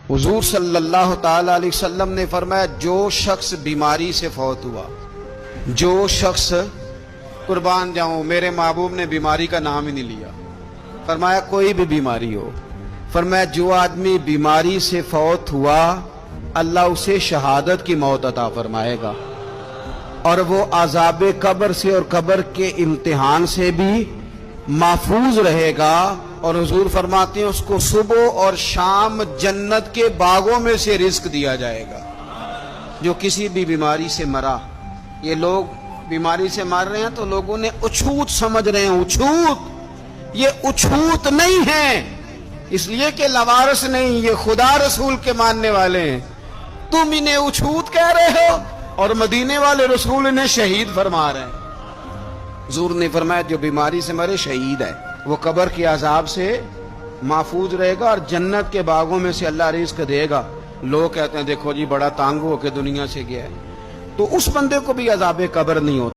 हुजूर सल्लल्लाहु ताला अलैहि वसल्लम ने फरमाया, जो शख्स बीमारी से फौत हुआ, जो शख्स, कुर्बान जाऊं, मेरे महबूब ने बीमारी का नाम ही नहीं लिया, फरमाया कोई भी बीमारी हो, फरमाया जो आदमी बीमारी से फौत हुआ अल्लाह उसे शहादत की मौत अता फरमाएगा और वो अज़ाब कब्र से और कब्र के इम्तिहान से भी महफूज रहेगा। और हुजूर फरमाते हैं उसको सुबह और शाम जन्नत के बागों में से रिस्क दिया जाएगा। जो किसी भी बीमारी से मरा, ये लोग बीमारी से मर रहे हैं तो लोगों ने अछूत समझ रहे हैं, अछूत, ये अछूत नहीं है, इसलिए कि लवारस नहीं, ये खुदा रसूल के मानने वाले हैं। तुम इन्हें अछूत कह रहे हो और मदीने वाले रसूल इन्हें शहीद फरमा रहे हैं। हुजूर ने फरमाया जो बीमारी से मरे शहीद है, वो कब्र के अजाब से महफूज रहेगा और जन्नत के बागों में से अल्लाह रिज़्क देगा। लोग कहते हैं देखो जी बड़ा तांग होकर दुनिया से गया है, तो उस बंदे को भी अजाब कब्र नहीं होता।